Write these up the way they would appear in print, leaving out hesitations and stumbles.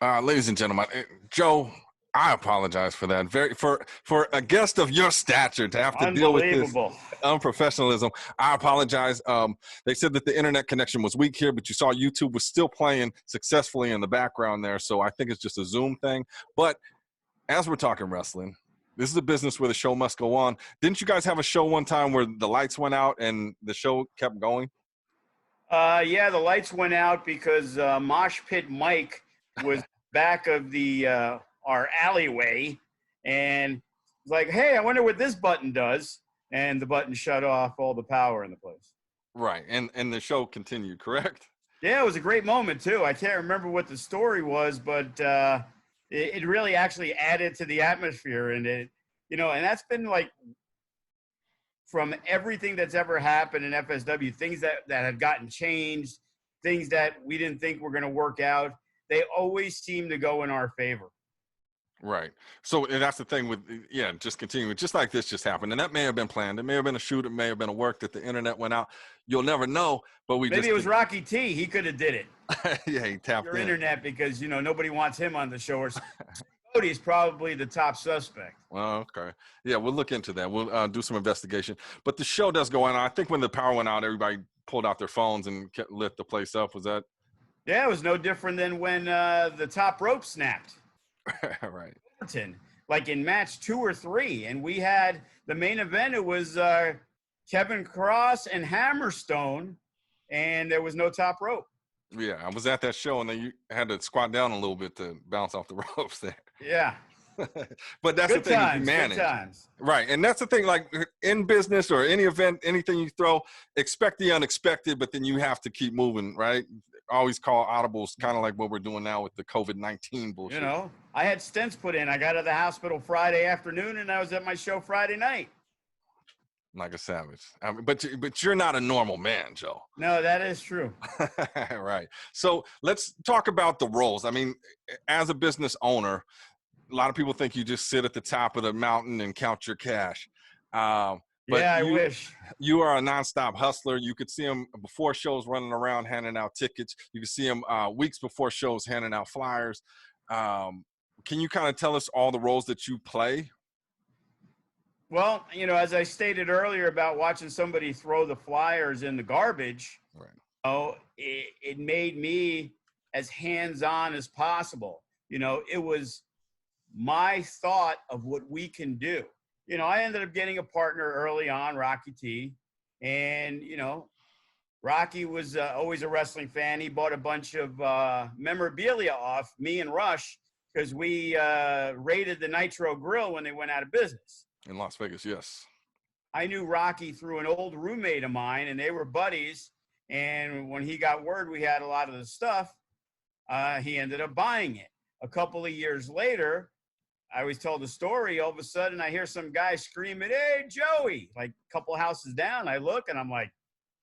Ladies and gentlemen, Joe, I apologize for that. For a guest of your stature to have to deal with this Unbelievable. unprofessionalism, I apologize. They said that the internet connection was weak here, but you saw YouTube was still playing successfully in the background there. So I think it's just a Zoom thing. But as we're talking wrestling, this is a business where the show must go on. Didn't you guys have a show one time where the lights went out and the show kept going? Yeah, the lights went out because Mosh Pit Mike was back of the our alleyway, and was like, "Hey, I wonder what this button does." And the button shut off all the power in the place. Right, and the show continued, correct? Yeah, it was a great moment too. I can't remember what the story was, but it really actually added to the atmosphere, and and that's been like from everything that's ever happened in FSW, things that have gotten changed, things that we didn't think were going to work out, they always seem to go in our favor. Right. So and that's the thing with, just continuing. Just like this just happened. And that may have been planned. It may have been a shoot. It may have been a work that the internet went out. You'll never know, but Maybe it was Rocky T. He could have did it. Yeah, he tapped Your in. internet because, nobody wants him on the show. Or Cody's probably the top suspect. Well, okay. Yeah, we'll look into that. We'll do some investigation. But the show does go on. I think when the power went out, everybody pulled out their phones and lit the place up. Was that? Yeah, it was no different than when the top rope snapped. Right. Like in match 2 or 3. And we had the main event. It was Kevin Cross and Hammerstone, and there was no top rope. Yeah, I was at that show, and then you had to squat down a little bit to bounce off the ropes there. Yeah. But that's good the thing, times, you manage. Good times. Right, and that's the thing, like in business or any event, anything you throw, expect the unexpected, but then you have to keep moving, right? Always call audibles, kind of like what we're doing now with the COVID-19 bullshit. I had stents put in. I got out of the hospital Friday afternoon, and I was at my show Friday night. Like a savage. I mean, but you're not a normal man, Joe. No, that is true. Right. So let's talk about the roles. I mean, as a business owner, a lot of people think you just sit at the top of the mountain and count your cash. But yeah, I wish. You are a nonstop hustler. You could see him before shows running around handing out tickets. You could see him weeks before shows handing out flyers. Can you kind of tell us all the roles that you play? Well, as I stated earlier about watching somebody throw the flyers in the garbage, right. It made me as hands-on as possible. It was my thought of what we can do. I ended up getting a partner early on, Rocky T. And, Rocky was always a wrestling fan. He bought a bunch of memorabilia off me and Rush because we raided the Nitro Grill when they went out of business. In Las Vegas, yes. I knew Rocky through an old roommate of mine, and they were buddies. And when he got word we had a lot of the stuff, he ended up buying it. A couple of years later, I always told the story. All of a sudden, I hear some guy screaming, "Hey, Joey!" Like a couple houses down. I look, and I'm like,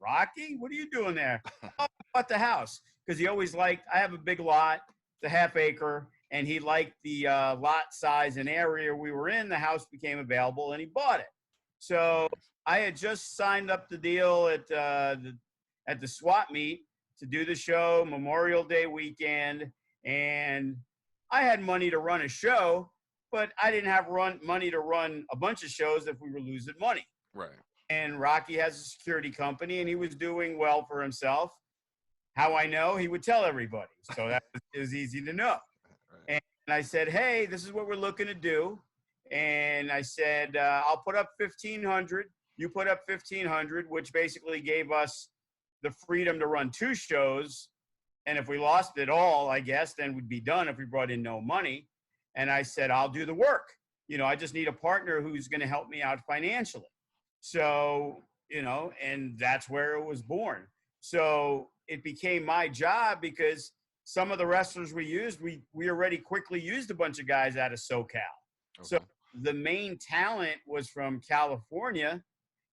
"Rocky, what are you doing there?" "Oh, I bought the house." Because he always liked, I have a big lot, the half acre, and he liked the lot size and area we were in. The house became available, and he bought it. So I had just signed up the deal at the swap meet to do the show Memorial Day weekend, and I had money to run a show, but I didn't have money to run a bunch of shows if we were losing money. Right. And Rocky has a security company, and he was doing well for himself. How I know? He would tell everybody. So that was easy to know. Right. And I said, "Hey, this is what we're looking to do." And I said, "I'll put up $1,500. You put up $1,500, which basically gave us the freedom to run 2 shows. And if we lost it all, I guess, then we'd be done if we brought in no money." And I said, "I'll do the work. I just need a partner who's going to help me out financially." So, and that's where it was born. So it became my job because some of the wrestlers we used, we already quickly used a bunch of guys out of SoCal. Okay. So the main talent was from California.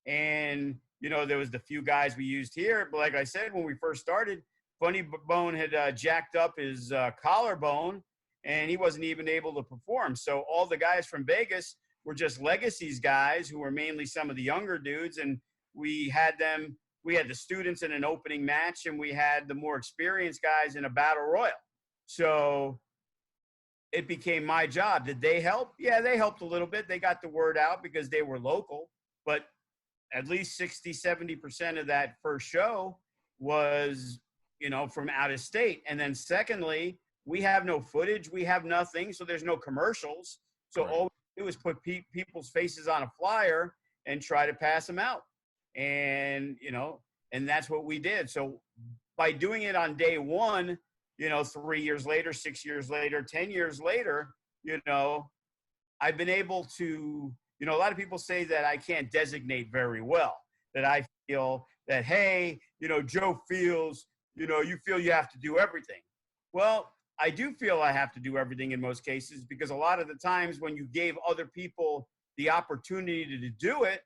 And, there was the few guys we used here. But like I said, when we first started, Funny Bone had jacked up his collarbone, and he wasn't even able to perform. So all the guys from Vegas were just Legacies guys who were mainly some of the younger dudes. And we had the students in an opening match, and we had the more experienced guys in a battle royal. So it became my job. Did they help? Yeah, they helped a little bit. They got the word out because they were local, but at least 60, 70% of that first show was, from out of state. And then secondly, we have no footage. We have nothing. So there's no commercials. So Right. all we do is put people's faces on a flyer and try to pass them out. And, and that's what we did. So by doing it on day one, 3 years later, 6 years later, 10 years later, I've been able to, a lot of people say that I can't designate very well, that I feel that, hey, Joe feels, you feel you have to do everything. Well, I do feel I have to do everything in most cases, because a lot of the times when you gave other people the opportunity to do it,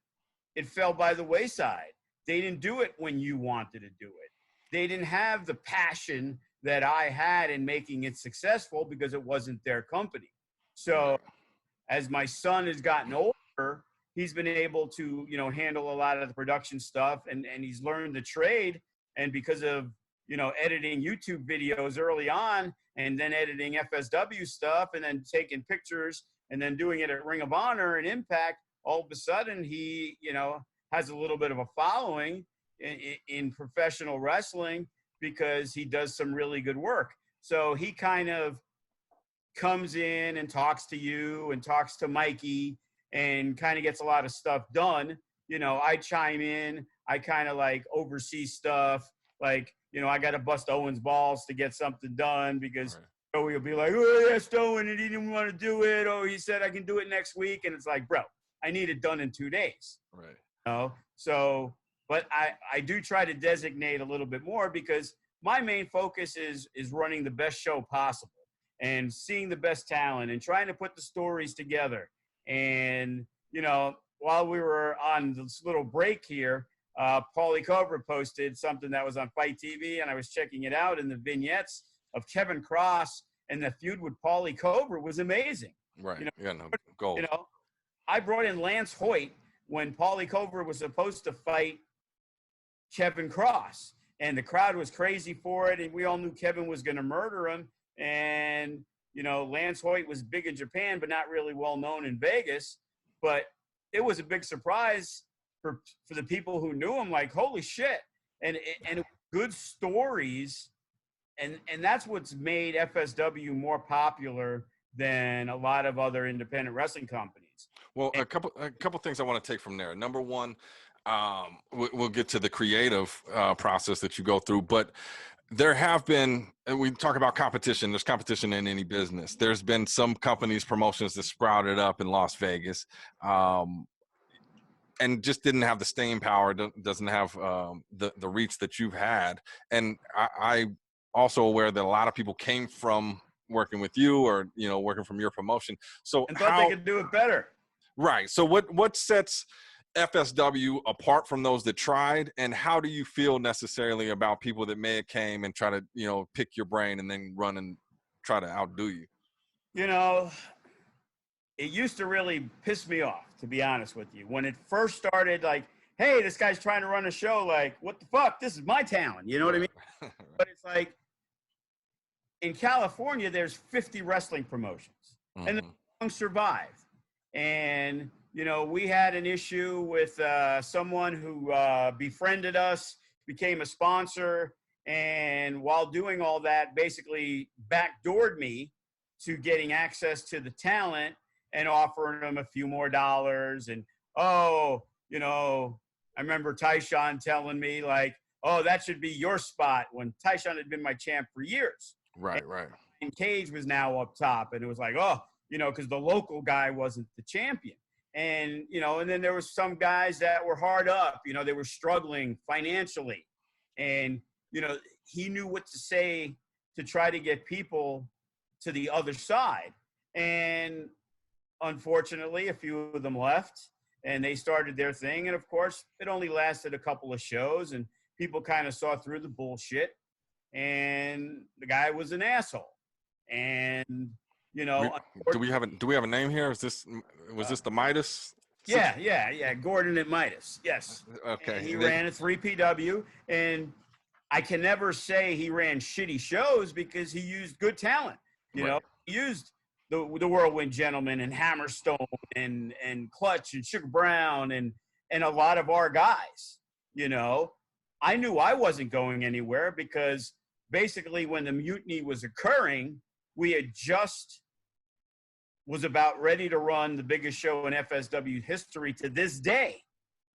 it fell by the wayside. They didn't do it when you wanted to do it. They didn't have the passion that I had in making it successful because it wasn't their company. So as my son has gotten older, he's been able to, handle a lot of the production stuff, and he's learned the trade. And because of, editing YouTube videos early on, and then editing FSW stuff, and then taking pictures, and then doing it at Ring of Honor and Impact, all of a sudden he, has a little bit of a following in professional wrestling, because he does some really good work. So he kind of comes in and talks to you and talks to Mikey and kind of gets a lot of stuff done. I chime in, I kind of like oversee stuff. Like, I got to bust Owen's balls to get something done, because Joey will be like, oh, yeah, Owen, and he didn't want to do it. Oh, he said I can do it next week. And it's like, bro, I need it done in 2 days. Right. So, but I do try to designate a little bit more, because my main focus is running the best show possible and seeing the best talent and trying to put the stories together. And, while we were on this little break here, Paulie Cobra posted something that was on Fight TV, and I was checking it out, and the vignettes of Kevin Cross and the feud with Paulie Cobra was amazing. Right. Gold. I brought in Lance Hoyt when Paulie Cobra was supposed to fight Kevin Cross, and the crowd was crazy for it, and we all knew Kevin was going to murder him. And, Lance Hoyt was big in Japan, but not really well known in Vegas. But it was a big surprise for the people who knew him, like, holy shit. And good stories. And that's what's made FSW more popular than a lot of other independent wrestling companies. Well, a couple things I want to take from there. Number one, we'll get to the creative process that you go through, but there have been, and we talk about competition, there's competition in any business. There's been some companies, promotions that sprouted up in Las Vegas, and just didn't have the staying power, doesn't have the reach that you've had. And I also aware that a lot of people came from working with you, or, working from your promotion. So and thought they could do it better. Right. So what sets FSW apart from those that tried, and how do you feel necessarily about people that may have came and try to, pick your brain and then run and try to outdo you? It used to really piss me off, to be honest with you. When it first started, like, hey, this guy's trying to run a show, like, what the fuck? This is my talent. You know what I mean? But it's like, in California, there's 50 wrestling promotions, and they survive. And, we had an issue with someone who befriended us, became a sponsor, and while doing all that, basically backdoored me to getting access to the talent and offering them a few more dollars. And, I remember Tyshawn telling me, like, oh, that should be your spot, when Tyshawn had been my champ for years. Right. And Cage was now up top, and it was like, oh, because the local guy wasn't the champion. And, and then there was some guys that were hard up, they were struggling financially. And, he knew what to say to try to get people to the other side. And unfortunately, a few of them left, and they started their thing. And of course, it only lasted a couple of shows, and people kind of saw through the bullshit. And the guy was an asshole. And, do we have a name here? Was this the Midas? Yeah. Gordon at Midas. Yes. Okay. And he ran a 3PW, and I can never say he ran shitty shows, because he used good talent. He used the Whirlwind Gentlemen and Hammerstone and Clutch and Sugar Brown and a lot of our guys, you know. I knew I wasn't going anywhere because basically when the mutiny was occurring, we had just was about ready to run the biggest show in FSW history to this day.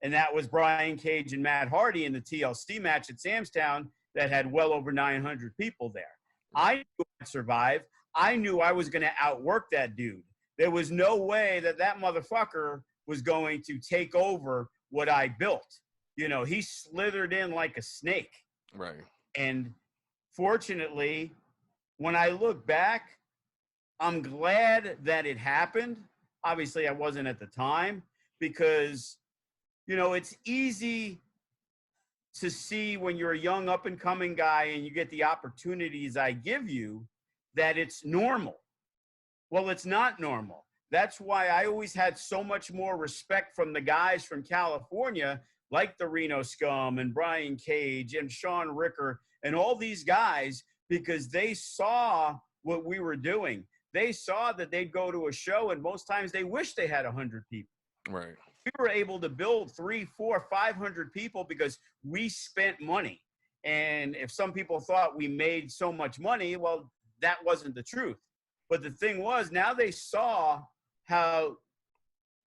And that was Brian Cage and Matt Hardy in the TLC match at Samstown that had well over 900 people there. I knew I'd survive. I knew I was going to outwork that dude. There was no way that motherfucker was going to take over what I built. You know, he slithered in like a snake. Right. And fortunately, when I look back, I'm glad that it happened. Obviously, I wasn't at the time because, you know, it's easy to see when you're a young up-and-coming guy and you get the opportunities I give you that it's normal. Well, it's not normal. That's why I always had so much more respect from the guys from California, like the Reno Scum and Brian Cage and Sean Ricker and all these guys, because they saw what we were doing. They saw that they'd go to a show and most times they wish they had 100 people. Right. We were able to build 300, 400, 500 people because we spent money. And if some people thought we made so much money, well, that wasn't the truth. But the thing was, now they saw how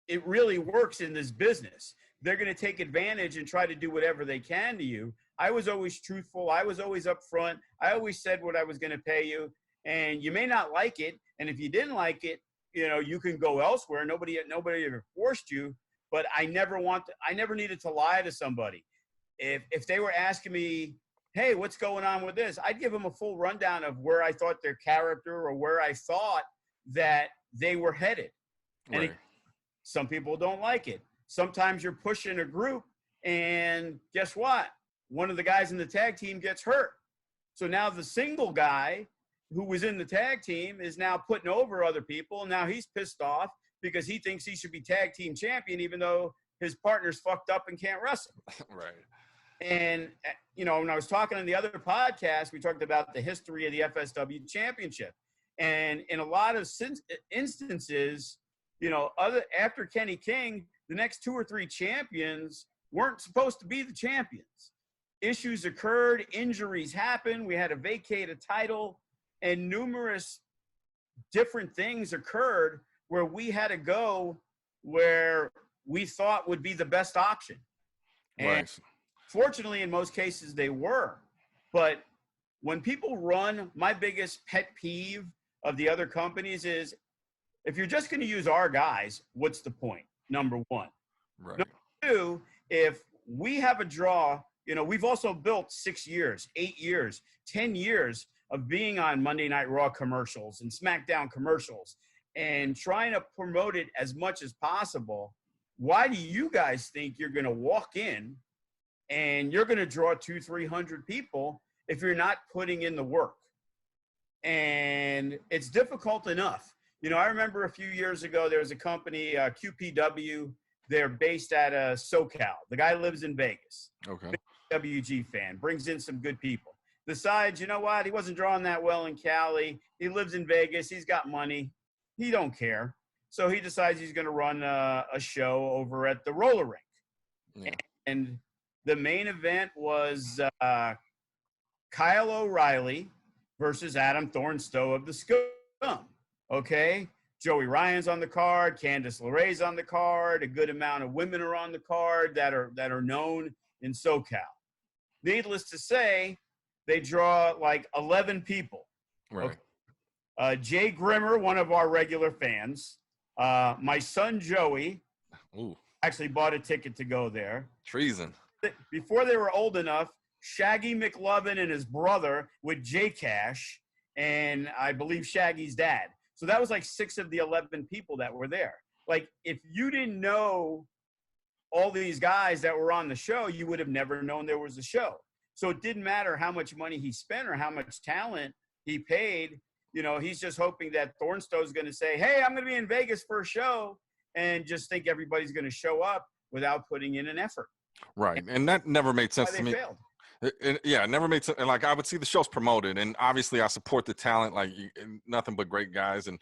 it really works in this business. They're going to take advantage and try to do whatever they can to you. I was always truthful. I was always upfront. I always said what I was going to pay you. And you may not like it. And if you didn't like it, you know, you can go elsewhere. Nobody ever forced you. But I never needed to lie to somebody. If they were asking me, hey, what's going on with this? I'd give them a full rundown of where I thought their character or where I thought that they were headed. And some people don't like it. Sometimes you're pushing a group and guess what? One of the guys in the tag team gets hurt. So now the single guy who was in the tag team is now putting over other people. And now he's pissed off because he thinks he should be tag team champion, even though his partner's fucked up and can't wrestle. Right. And, you know, when I was talking on the other podcast, we talked about the history of the FSW championship. And in a lot of instances, you know, after Kenny King, the next 2 or 3 champions weren't supposed to be the champions. Issues occurred, injuries happened, we had to vacate a title, and numerous different things occurred where we had to go where we thought would be the best option. And right. Fortunately, in most cases, they were. But when people run, my biggest pet peeve of the other companies is, if you're just going to use our guys, what's the point? Number one. Right. Number two, if we have a draw, you know, we've also built 6 years, 8 years, 10 years of being on Monday Night Raw commercials and SmackDown commercials and trying to promote it as much as possible. Why do you guys think you're going to walk in and you're going to draw 200-300 people if you're not putting in the work? And it's difficult enough. You know, I remember a few years ago, there was a company, QPW. They're based out of SoCal. The guy lives in Vegas. Okay. Big WG fan, brings in some good people. Decides, you know what? He wasn't drawing that well in Cali. He lives in Vegas. He's got money. He don't care. So he decides he's going to run a show over at the roller rink. Yeah. And the main event was Kyle O'Reilly versus Adam Thornstowe of the Scum. Okay? Joey Ryan's on the card. Candice LeRae's on the card. A good amount of women are on the card that are known in SoCal. Needless to say, they draw like 11 people. Right. Okay? Jay Grimmer, one of our regular fans. My son Joey actually bought a ticket to go there. Treason. Before they were old enough, Shaggy McLovin and his brother with J Cash, and I believe Shaggy's dad. So that was like 6 of the 11 people that were there. Like, if you didn't know all these guys that were on the show, you would have never known there was a show. So it didn't matter how much money he spent or how much talent he paid. You know, he's just hoping that Thornstowe's going to say, hey, I'm going to be in Vegas for a show, and just think everybody's going to show up without putting in an effort. Right. And that never made sense to me. Failed. Yeah, it never made sense. And like I would see the shows promoted, and obviously I support the talent. Like nothing but great guys and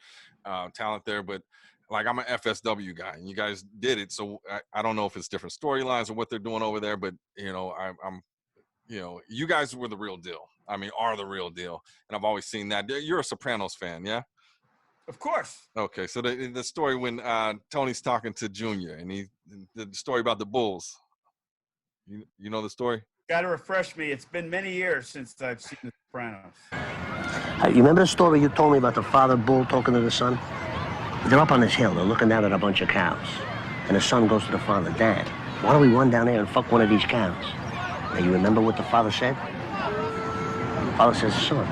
talent there. But like I'm an FSW guy, and you guys did it. So I don't know if it's different storylines or what they're doing over there. But I'm you guys were the real deal. I mean, are the real deal. And I've always seen that. You're a Sopranos fan, yeah? Of course. Okay, so the story when Tony's talking to Junior, and the story about the Bulls. You know the story? Got to refresh me. It's been many years since I've seen The Sopranos. You remember the story you told me about the father bull talking to the son? They're up on this hill. They're looking down at a bunch of cows. And the son goes to the father, Dad, why don't we run down there and fuck one of these cows? Now, you remember what the father said? The father says, son,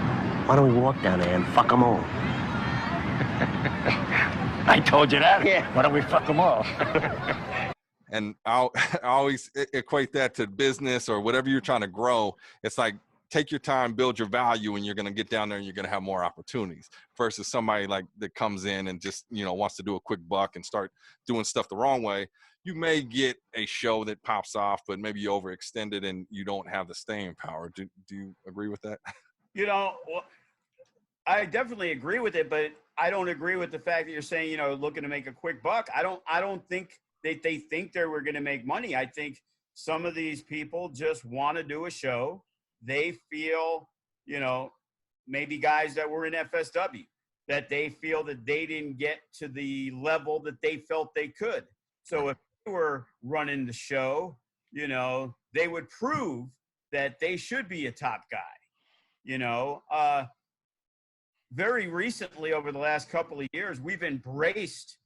why don't we walk down there and fuck them all? I told you that. Yeah. Why don't we fuck them all? And I always equate that to business or whatever you're trying to grow. It's like, take your time, build your value, and you're going to get down there and you're going to have more opportunities versus somebody like that comes in and just, wants to do a quick buck and start doing stuff the wrong way. You may get a show that pops off, but maybe you overextend it and you don't have the staying power. Do you agree with that? Well, I definitely agree with it, but I don't agree with the fact that you're saying, looking to make a quick buck. I don't think they think they were going to make money. I think some of these people just want to do a show. They feel, maybe guys that were in FSW, that they feel that they didn't get to the level that they felt they could. So if they were running the show, they would prove that they should be a top guy. Very recently, over the last couple of years, we've embraced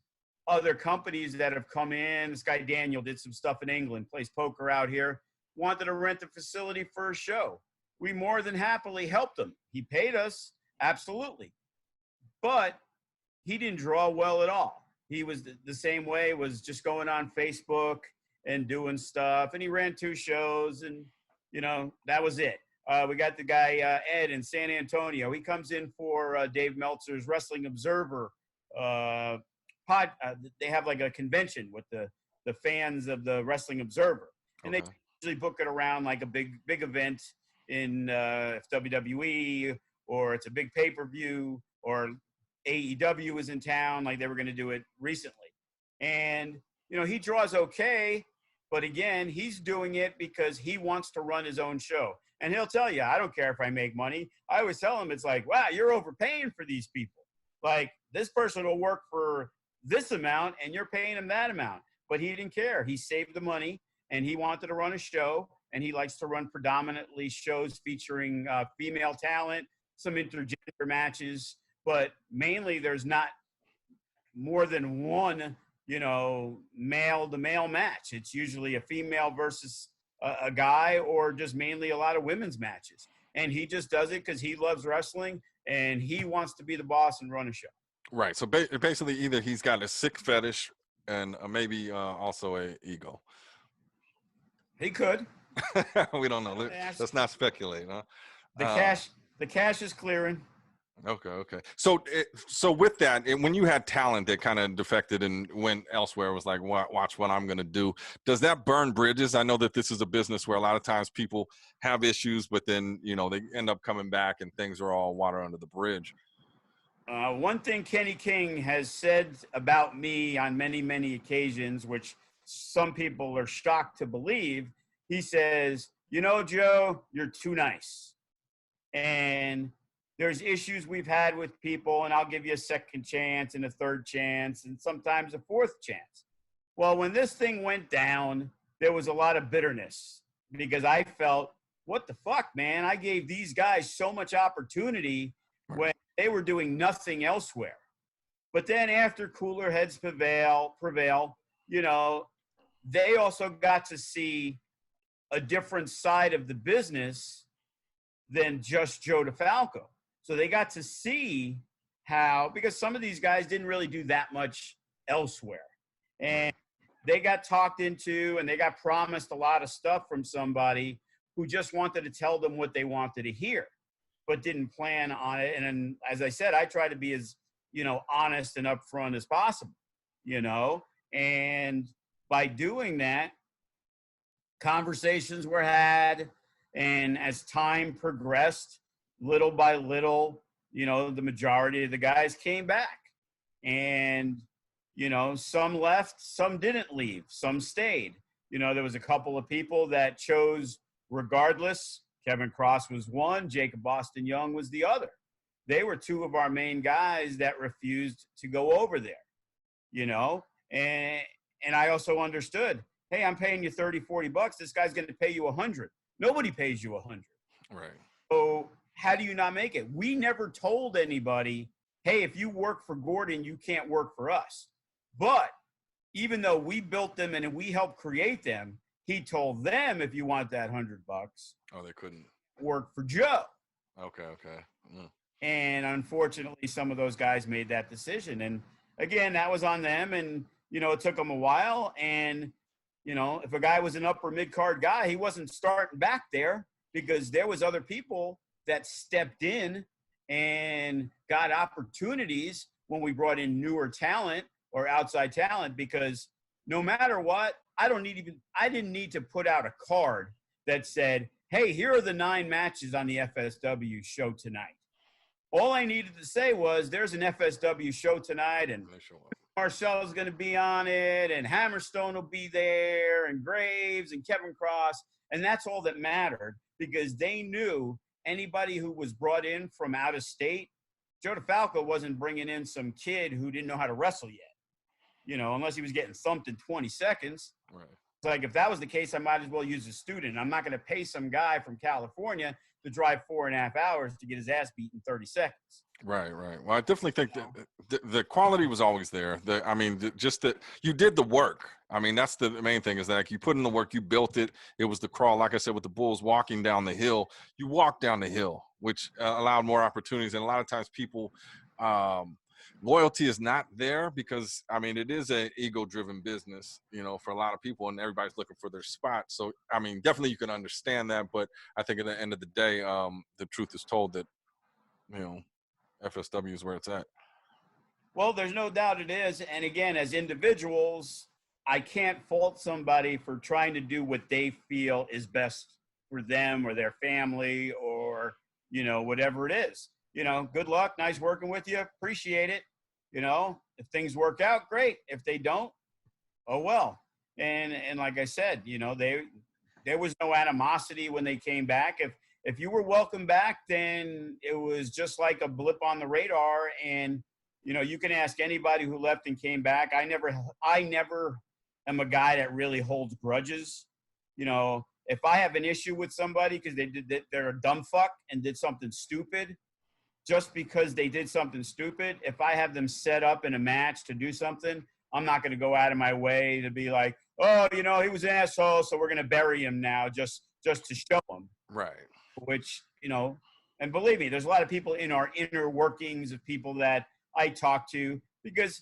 other companies that have come in. This guy Daniel did some stuff in England, plays poker out here, wanted to rent the facility for a show. We more than happily helped him. He paid us, absolutely. But he didn't draw well at all. He was the same way, was just going on Facebook and doing stuff. And he ran 2 shows and, that was it. We got the guy, Ed, in San Antonio. He comes in for Dave Meltzer's Wrestling Observer they have like a convention with the fans of the Wrestling Observer. And they usually book it around like a big event in WWE, or it's a big pay-per-view, or AEW is in town, like they were going to do it recently. And, he draws okay, but again, he's doing it because he wants to run his own show. And he'll tell you, I don't care if I make money. I always tell him, it's like, wow, you're overpaying for these people. Like, this person will work for this amount and you're paying him that amount. But he didn't care. He saved the money and he wanted to run a show, and he likes to run predominantly shows featuring female talent, some intergender matches, but mainly there's not more than one, male to male match. It's usually a female versus a guy, or just mainly a lot of women's matches. And he just does it because he loves wrestling and he wants to be the boss and run a show. Right. So basically, either he's got a sick fetish and maybe also a ego. He could. We don't know. Let's not speculate, huh? The cash is clearing. Okay. So with that, when you had talent that kind of defected and went elsewhere, was like, watch what I'm going to do. Does that burn bridges? I know that this is a business where a lot of times people have issues, but then, they end up coming back and things are all water under the bridge. One thing Kenny King has said about me on many, many occasions, which some people are shocked to believe, he says, Joe, you're too nice. And there's issues we've had with people, and I'll give you a second chance and a third chance and sometimes a fourth chance. Well, when this thing went down, there was a lot of bitterness because I felt, what the fuck, man? I gave these guys so much opportunity when they were doing nothing elsewhere. But then after cooler heads prevail, they also got to see a different side of the business than just Joe DeFalco. So they got to see how, because some of these guys didn't really do that much elsewhere. And they got talked into and they got promised a lot of stuff from somebody who just wanted to tell them what they wanted to hear, but didn't plan on it. And then, as I said, I try to be as, honest and upfront as possible, and by doing that, conversations were had And as time progressed, little by little, you know, the majority of the guys came back. And, you know, some left, some didn't leave, some stayed. You know, there was a couple of people that chose regardless. Kevin Cross was one, Jacob Boston Young was the other. They were two of our main guys that refused to go over there, you know, and I also understood, hey, I'm paying you 30, 40 bucks. This guy's going to pay you 100. Nobody pays you 100. Right. So how do you not make it? We never told anybody, hey, if you work for Gordon, you can't work for us. But even though we built them and we helped create them, he told them, if you want that 100 bucks, oh, they couldn't work for Joe. Okay. And unfortunately, some of those guys made that decision. And again, that was on them. And, you know, it took them a while. And, you know, if a guy was an upper mid-card guy, he wasn't starting back there because there was other people that stepped in and got opportunities when we brought in newer talent or outside talent, because no matter what, I didn't need to put out a card that said, hey, here are the 9 matches on the FSW show tonight. All I needed to say was there's an FSW show tonight and Marcel's going to be on it and Hammerstone will be there and Graves and Kevin Cross. And that's all that mattered, because they knew anybody who was brought in from out of state, Joe DeFalco wasn't bringing in some kid who didn't know how to wrestle yet, you know, unless he was getting thumped in 20 seconds. Right. It's like, if that was the case, I might as well use a student. I'm not going to pay some guy from California to drive 4.5 hours to get his ass beat in 30 seconds. Right. Well, I definitely think that the quality was always there. Just that you did the work. I mean, that's the main thing, is that like, you put in the work, you built it. It was the crawl. Like I said, with the Bulls walking down the hill, you walked down the hill, which allowed more opportunities. And a lot of times people, loyalty is not there because, I mean, it is an ego-driven business, you know, for a lot of people, and everybody's looking for their spot. So, I mean, definitely you can understand that. But I think at the end of the day, the truth is told that, you know, FSW is where it's at. Well, there's no doubt it is. And again, as individuals, I can't fault somebody for trying to do what they feel is best for them or their family or, you know, whatever it is. You know, good luck. Nice working with you. Appreciate it. You know, if things work out, great. If they don't, oh, well. And like I said, you know, there was no animosity when they came back. If you were welcome back, then it was just like a blip on the radar. And, you know, you can ask anybody who left and came back. I never am a guy that really holds grudges. You know, if I have an issue with somebody because they're a dumb fuck and did something stupid, just because they did something stupid, if I have them set up in a match to do something, I'm not going to go out of my way to be like, oh, you know, he was an asshole, so we're going to bury him now just to show him. Right. Which, you know, and believe me, there's a lot of people in our inner workings of people that I talk to because,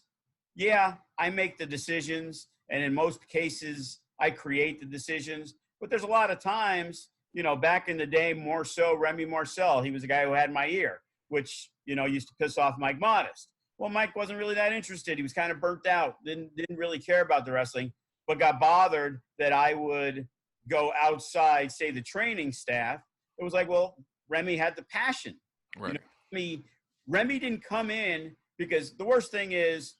yeah, I make the decisions. And in most cases, I create the decisions. But there's a lot of times, you know, back in the day, more so Remy Marcel, he was the guy who had my ear, which, you know, used to piss off Mike Modest. Well, Mike wasn't really that interested. He was kind of burnt out, didn't really care about the wrestling, but got bothered that I would go outside, say, the training staff. It was like, well, Remy had the passion. Right. You know, Remy didn't come in because the worst thing is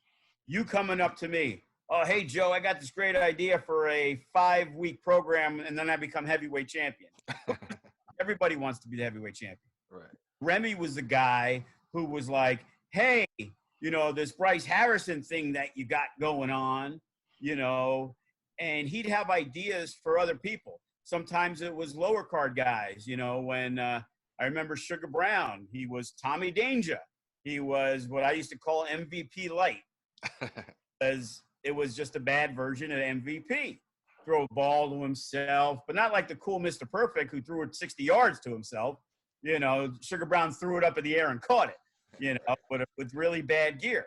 you coming up to me. Oh, hey, Joe, I got this great idea for a 5-week program, and then I become heavyweight champion. Everybody wants to be the heavyweight champion. Right. Remy was the guy who was like, hey, you know, this Bryce Harrison thing that you got going on, you know, and he'd have ideas for other people. Sometimes it was lower card guys, you know, when I remember Sugar Brown, he was Tommy Danger. He was what I used to call MVP light, because it was just a bad version of MVP. Throw a ball to himself, but not like the cool Mr. Perfect who threw it 60 yards to himself. You know, Sugar Brown threw it up in the air and caught it, you know, with really bad gear.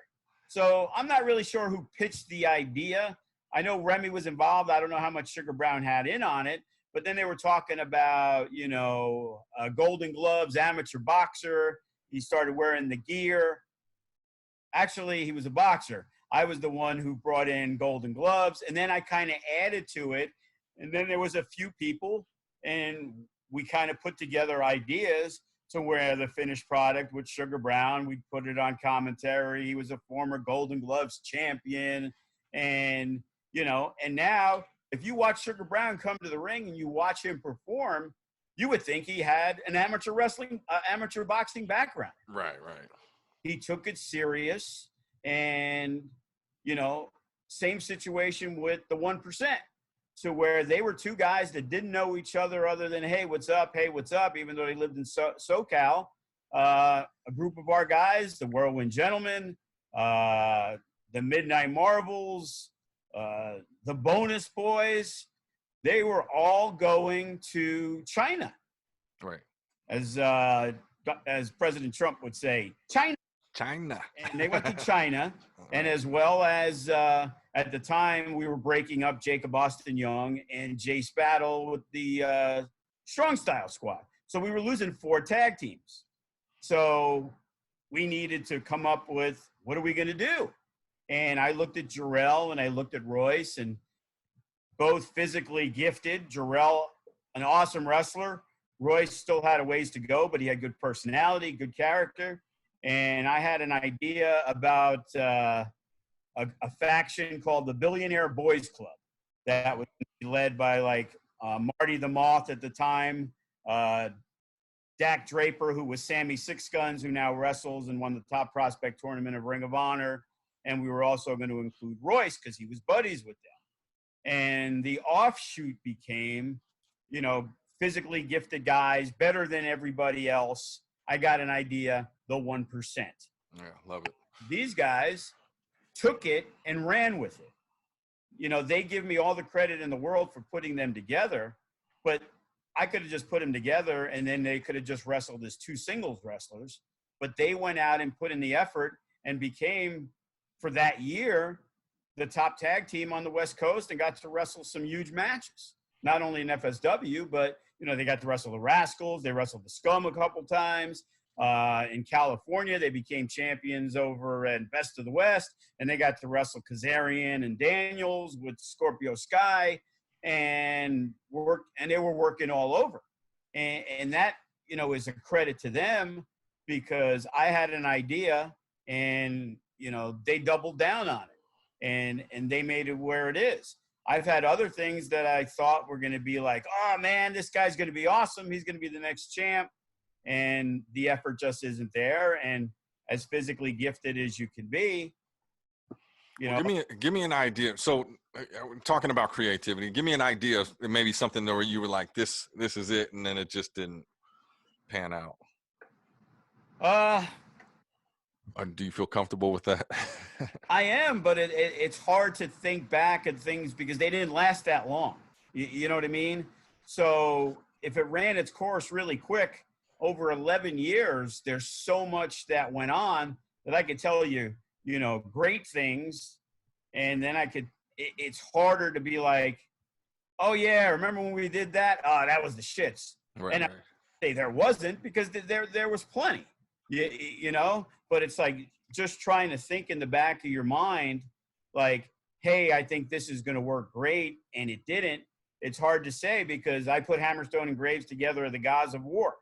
So I'm not really sure who pitched the idea. I know Remy was involved. I don't know how much Sugar Brown had in on it. But then they were talking about, you know, Golden Gloves, amateur boxer. He started wearing the gear. Actually, he was a boxer. I was the one who brought in Golden Gloves. And then I kind of added to it. And then there was a few people. And we kind of put together ideas to where the finished product with Sugar Brown, we put it on commentary. He was a former Golden Gloves champion. And, you know, and now if you watch Sugar Brown come to the ring and you watch him perform, you would think he had an amateur boxing background. Right. He took it serious. And, you know, same situation with the 1%. To where they were two guys that didn't know each other other than, hey, what's up, even though they lived in SoCal. A group of our guys, the Whirlwind Gentlemen, the Midnight Marvels, the Bonus Boys, they were all going to China. Right. As President Trump would say, China. And they went to China. And as well as at the time we were breaking up Jacob Austin Young and Jay Spadle with the Strong Style Squad. So we were losing 4 tag teams. So we needed to come up with, what are we going to do? And I looked at Jarrell and I looked at Royce, and both physically gifted. Jarrell, an awesome wrestler. Royce still had a ways to go, but he had good personality, good character. And I had an idea about a faction called the Billionaire Boys Club that would be led by like Marty the Moth at the time, Dak Draper, who was Sammy Six Guns, who now wrestles and won the top prospect tournament of Ring of Honor. And we were also going to include Royce because he was buddies with them. And the offshoot became, you know, physically gifted guys, better than everybody else. I got an idea, the 1%. Yeah, love it. These guys took it and ran with it. You know, they give me all the credit in the world for putting them together, but I could have just put them together and then they could have just wrestled as 2 singles wrestlers. But they went out and put in the effort and became, for that year, the top tag team on the West Coast and got to wrestle some huge matches. Not only in FSW, but, you know, they got to wrestle the Rascals. They wrestled the Scum a couple times. In California, they became champions over at Best of the West, and they got to wrestle Kazarian and Daniels with Scorpio Sky, and they were working all over. And that, you know, is a credit to them because I had an idea and, you know, they doubled down on it and they made it where it is. I've had other things that I thought were going to be like, oh man, this guy's going to be awesome. He's going to be the next champ. And the effort just isn't there. And as physically gifted as you can be, you know. Give me an idea. So talking about creativity, give me an idea of maybe something where you were like, this is it. And then it just didn't pan out. Do you feel comfortable with that? I am, but it's hard to think back at things because they didn't last that long. You know what I mean? So if it ran its course really quick, over 11 years, there's so much that went on that I could tell you, you know, great things. And then it's harder to be like, oh yeah, remember when we did that? Oh, that was the shits. Right, and I say there wasn't because there was plenty, you know, but it's like just trying to think in the back of your mind, like, hey, I think this is going to work great. And it didn't. It's hard to say because I put Hammerstone and Graves together as the Gods of War.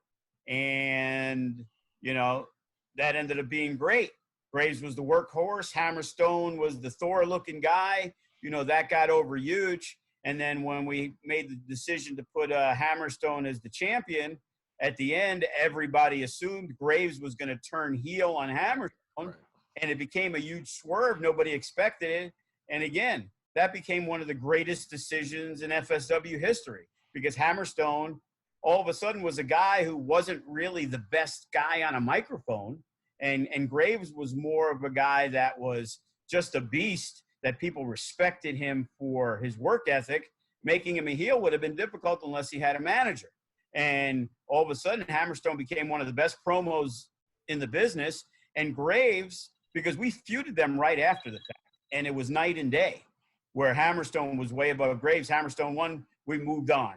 And, you know, that ended up being great. Graves was the workhorse. Hammerstone was the Thor-looking guy. You know, that got over huge. And then when we made the decision to put Hammerstone as the champion, at the end, everybody assumed Graves was going to turn heel on Hammerstone. Right. And it became a huge swerve. Nobody expected it. And again, that became one of the greatest decisions in FSW history because Hammerstone all of a sudden was a guy who wasn't really the best guy on a microphone. And Graves was more of a guy that was just a beast that people respected him for his work ethic. Making him a heel would have been difficult unless he had a manager. And all of a sudden, Hammerstone became one of the best promos in the business. And Graves, because we feuded them right after the fact, and it was night and day, where Hammerstone was way above Graves. Hammerstone won, we moved on.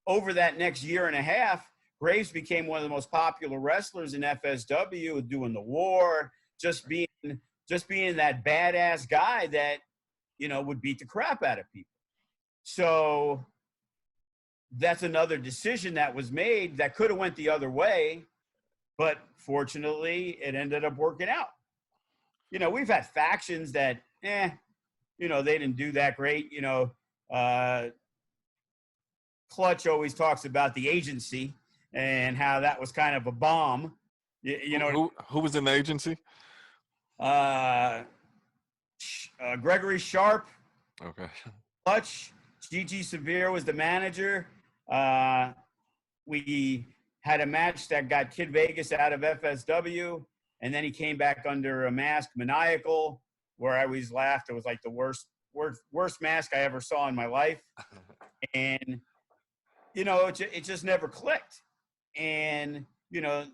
Over that next year and a half, Graves became one of the most popular wrestlers in FSW, doing the war, just being that badass guy that, you know, would beat the crap out of people. So that's another decision that was made that could have went the other way, but fortunately it ended up working out. You know, we've had factions that, you know, they didn't do that great. You know, Clutch always talks about the agency and how that was kind of a bomb. You know, who was in the agency? Gregory Sharp. Okay. Clutch. Gigi Severe was the manager. We had a match that got Kid Vegas out of FSW, and then he came back under a mask, Maniacal, where I always laughed. It was like the worst mask I ever saw in my life. And, you know, it just never clicked. And, you know,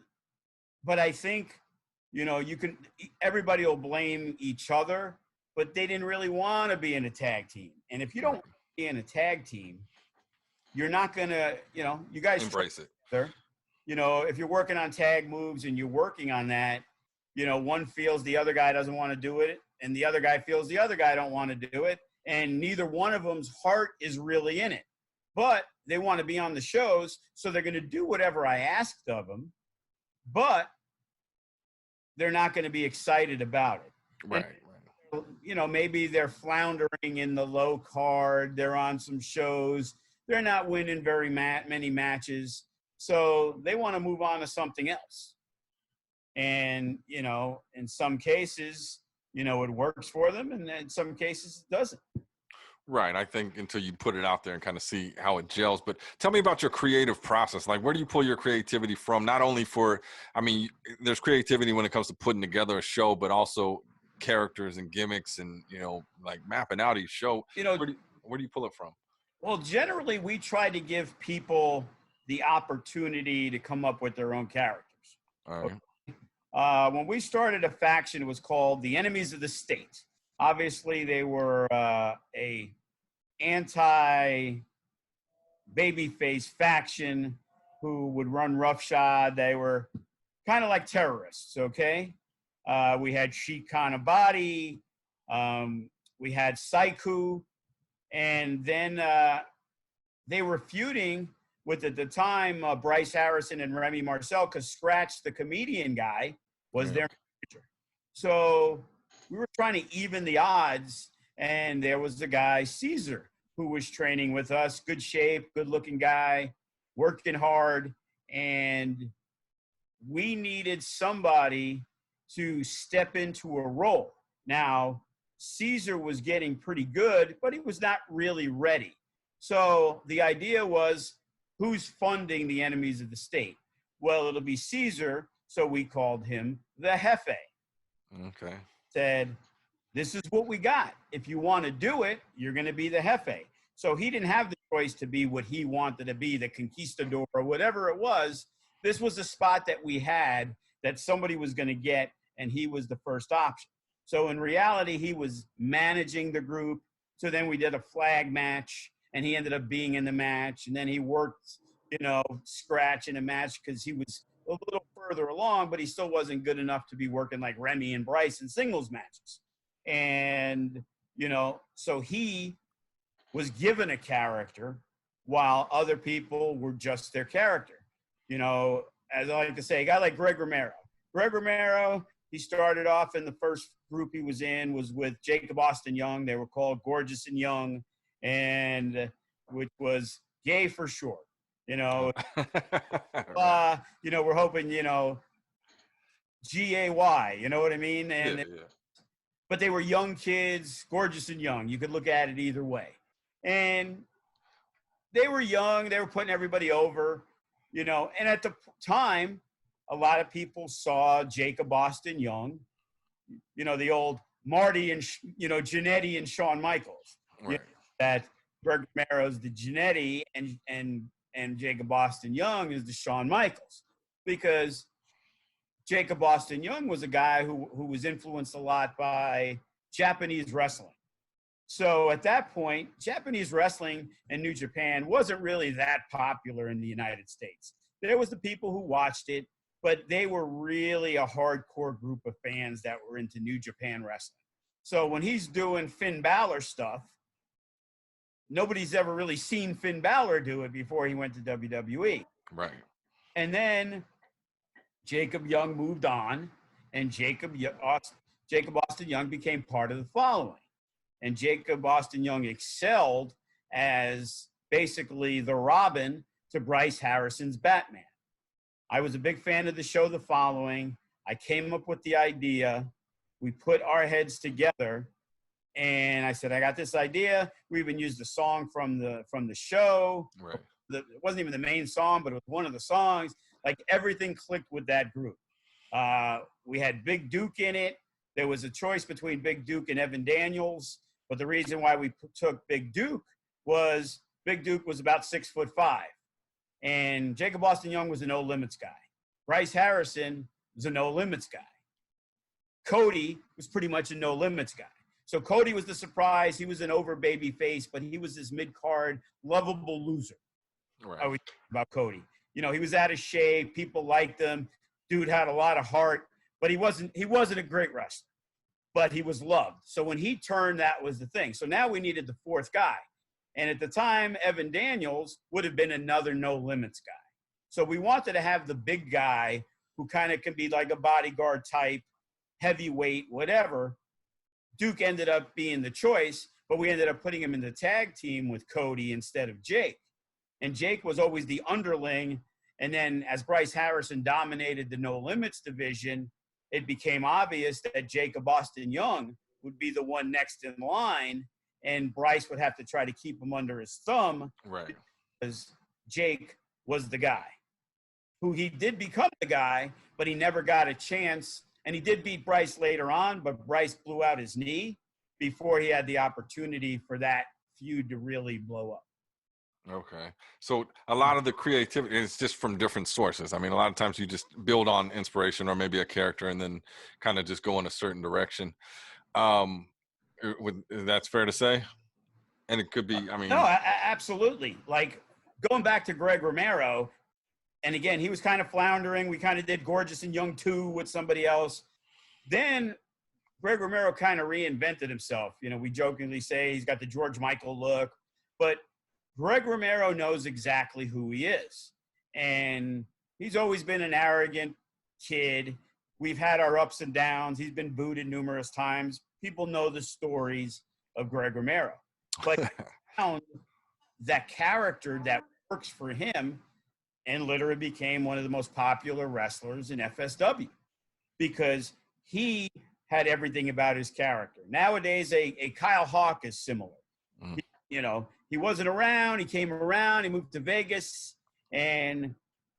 but I think, you know, everybody will blame each other, but they didn't really want to be in a tag team. And if you don't want to be in a tag team, you're not going to, you know, you guys embrace it. You know, if you're working on tag moves and you're working on that, you know, one feels the other guy doesn't want to do it, and the other guy feels the other guy don't want to do it, and neither one of them's heart is really in it. But they want to be on the shows, so they're going to do whatever I asked of them, but they're not going to be excited about it. Right. And, you know, maybe they're floundering in the low card. They're on some shows. They're not winning very many matches. So they want to move on to something else. And, you know, in some cases, you know, it works for them, and in some cases it doesn't. Right. I think until you put it out there and kind of see how it gels. But tell me about your creative process. Like, where do you pull your creativity from? Not only for, I mean, there's creativity when it comes to putting together a show, but also characters and gimmicks and, you know, like mapping out each show. You know, where do you pull it from? Well, generally we try to give people the opportunity to come up with their own characters. All right. Okay? When we started a faction, it was called the Enemies of the State. Obviously, they were a anti-babyface faction who would run roughshod. They were kind of like terrorists, okay? We had Sheik Kanabati. We had Saiku. And then they were feuding with, at the time, Bryce Harrison and Remy Marcel, because Scratch, the comedian guy, was their manager. So we were trying to even the odds, and there was the guy, Caesar, who was training with us, good shape, good-looking guy, working hard, and we needed somebody to step into a role. Now, Caesar was getting pretty good, but he was not really ready. So the idea was, who's funding the Enemies of the State? Well, it'll be Caesar, so we called him the Jefe. Okay. Said, this is what we got. If you want to do it, you're going to be the Jefe. So he didn't have the choice to be what he wanted to be, the conquistador or whatever it was. This was a spot that we had that somebody was going to get, and he was the first option. So in reality, he was managing the group. So then we did a flag match, and he ended up being in the match. And then he worked, you know, Scratch in a match because he was a little further along, but he still wasn't good enough to be working like Remy and Bryce in singles matches. And, you know, so he was given a character while other people were just their character. You know, as I like to say, a guy like Greg Romero. Greg Romero, he started off in the first group he was in was with Jacob Austin Young. They were called Gorgeous and Young, and which was gay for short. You know, you know, we're hoping, you know, GAY, you know what I mean? And but they were young kids, gorgeous and young. You could look at it either way. And they were young, they were putting everybody over, you know, and at the time, a lot of people saw Jacob Austin Young, you know, the old Marty and, you know, Jannetty and Shawn Michaels. Right. You know, that Greg Romero's the Jannetty and Jacob Austin Young is the Shawn Michaels. Because Jacob Austin Young was a guy who was influenced a lot by Japanese wrestling. So at that point, Japanese wrestling in New Japan wasn't really that popular in the United States. There was the people who watched it, but they were really a hardcore group of fans that were into New Japan wrestling. So when he's doing Finn Balor stuff, nobody's ever really seen Finn Balor do it before he went to WWE. Right. And then Jacob Young moved on, and Jacob Austin Young became part of the following. And Jacob Austin Young excelled as basically the Robin to Bryce Harrison's Batman. I was a big fan of the show The Following. I came up with the idea. We put our heads together, and I said, I got this idea. We even used the song from the show. Right. It wasn't even the main song, but it was one of the songs. Like, everything clicked with that group. We had Big Duke in it. There was a choice between Big Duke and Evan Daniels, but the reason why we took Big Duke was Big Duke was about 6'5", and Jacob Austin Young was a no limits guy. Bryce Harrison was a no limits guy. Cody was pretty much a no limits guy. So Cody was the surprise. He was an over baby face, but he was this mid-card lovable loser. Right. I was about Cody. You know, he was out of shape. People liked him. Dude had a lot of heart, but he wasn't a great wrestler, but he was loved. So when he turned, that was the thing. So now we needed the fourth guy. And at the time, Evan Daniels would have been another no limits guy. So we wanted to have the big guy who kind of can be like a bodyguard type, heavyweight, whatever. Duke ended up being the choice, but we ended up putting him in the tag team with Cody instead of Jake. And Jake was always the underling. And then as Bryce Harrison dominated the no limits division, it became obvious that Jacob Austin Young would be the one next in line, and Bryce would have to try to keep him under his thumb. Right. Because Jake was the guy who he did become the guy, but he never got a chance. And he did beat Bryce later on, but Bryce blew out his knee before he had the opportunity for that feud to really blow up. Okay. So a lot of the creativity is just from different sources. I mean, a lot of times you just build on inspiration or maybe a character and then kind of just go in a certain direction. That's fair to say? And it could be, I mean. No, absolutely. Like, going back to Greg Romero, and again, he was kind of floundering. We kind of did Gorgeous and Young 2 with somebody else. Then Greg Romero kind of reinvented himself. You know, we jokingly say he's got the George Michael look, but Greg Romero knows exactly who he is. And he's always been an arrogant kid. We've had our ups and downs. He's been booted numerous times. People know the stories of Greg Romero. But he found that character that works for him and literally became one of the most popular wrestlers in FSW because he had everything about his character. Nowadays, a Kyle Hawk is similar. You know, he wasn't around. He came around. He moved to Vegas. And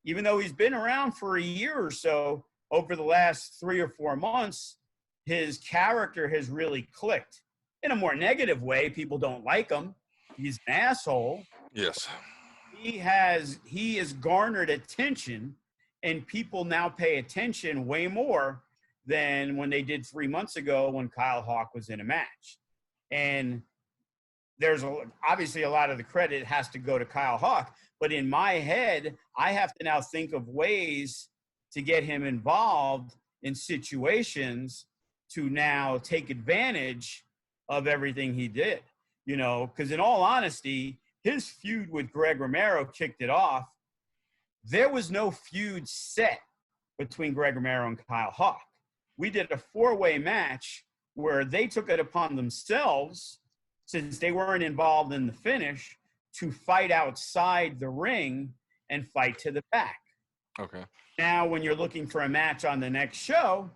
even though he's been around for a year or so, over the last 3 or 4 months, his character has really clicked. In a more negative way, people don't like him. He's an asshole. Yes. He has garnered attention, and people now pay attention way more than when they did 3 months ago when Kyle Hawk was in a match. And there's obviously a lot of the credit has to go to Kyle Hawk, but in my head, I have to now think of ways to get him involved in situations to now take advantage of everything he did, you know, because in all honesty, his feud with Greg Romero kicked it off. There was no feud set between Greg Romero and Kyle Hawk. We did a 4-way match where they took it upon themselves, since they weren't involved in the finish, to fight outside the ring and fight to the back. Okay. Now, when you're looking for a match on the next show,